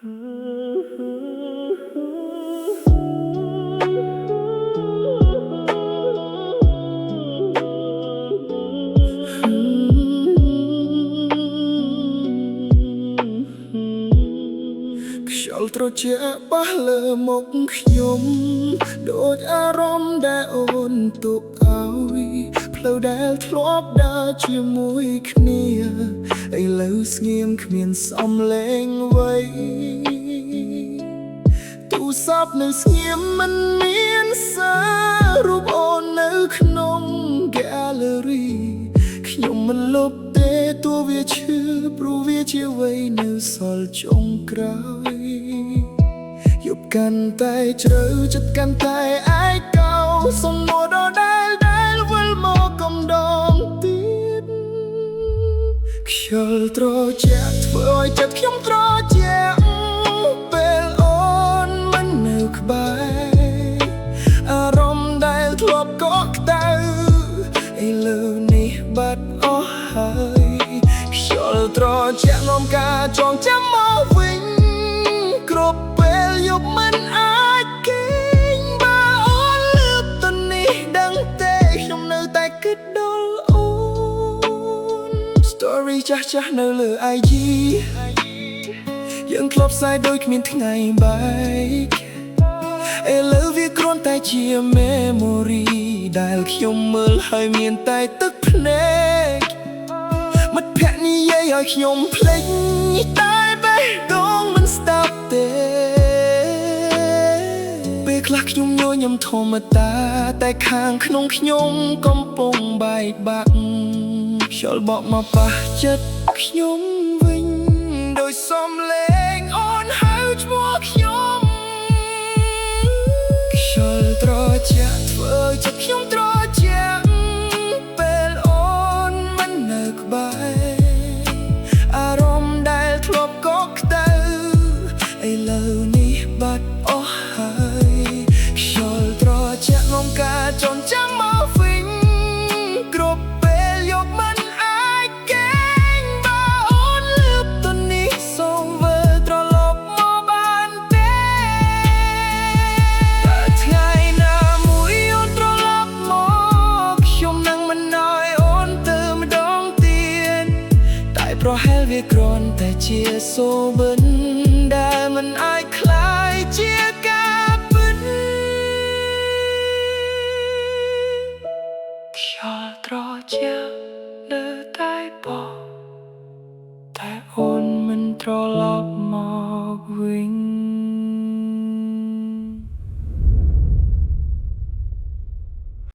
ខ្យល់ត្រជាក់បះលើមុខខ្ញុំដូចអារម្មណ៍ដែលអូនទុកឲ្យផ្លូវដែលធ្លាប់ដើរជាមួយគ្នាឥឡូវស្ងៀមគ្មានសំឡេងអ្វីទូរស័ព្ទនៅស្ងៀមមិនមានសាររូបអូននៅក្នុង gallery ខ្ញុំមិនលុបទេទោះវាឈឺព្រោះវាជាអ្វីនៅសល់ចុងក្រោយយប់កាន់តែជ្រៅចិត្តកាន់តែឯកោសំណួរដដែលវិលមកកំដងទៀតខ្យល់ត្រជាក់ធ្វើឲ្យចិត្តខ្ញុំត្រជាក់ពេលអូនមិននៅក្បែរអារម្មណ៍ដែលធ្លាប់កក់ក្តៅឥឡូវនេះបាត់អស់ហើយខ្យល់ត្រជាក់នាំការចងចាំមកវិញគ្រប់ពេលយប់មិនអាចគេងបើអូនលឺទៅនេះដឹងទេខ្ញុំនៅតែគិតដល់អូន Story ចាស់នៅលើ IG យើងធ្លាប់ផ្សាយដូចគ្មានថ្ងៃបែកឥឡូវវាគ្រាន់តែជា memory ដែលខ្ញុំមើលហើយមានតែទឹកភ្នែកមិត្តភក្តិនិយាយឲ្យខ្ញុំភ្លេចតែបេះដូងមិនស្ដាប់ទេពេលខ្លះខ្ញុំញញឹមធម្មតាតែខាងក្នុងខ្ញុំកំពុងបែកបាក់ខ្យល់បក់មកប៉ះចិត្តខ្ញុំវិញដោយសំឡេងអូនហៅឈ្មោះខ្ញុំខ្យល់ត្រជាក់ធ្វើឲ្យចិត្តខ្ញុំត្រជាក់ពេលអូនមិននៅក្បែរអារម្មណ៍ដែលធ្លាប់កក់ក្តៅឥឡូវនេះបាត់អស់ហើយខ្យល់ត្រជាក់នាំការចងចាំមកវិញគ្រប់ពេលយប់មិនអាចគេងបើអូនលឺទៅនេះសូមវិលត្រឡប់មកបានទេតែថ្ងៃណាមួយអូនត្រឡប់មកខ្ញុំនឹងមិនឲ្យអូនទៅម្ដងទៀតតែប្រហែលវាគ្រាន់តែជាសូបិនដែលមិនអាចคล้ายជាការពិតខ្យល់ត្រជាក់នៅតែបោកតែអូនមិនត្រឡប់មក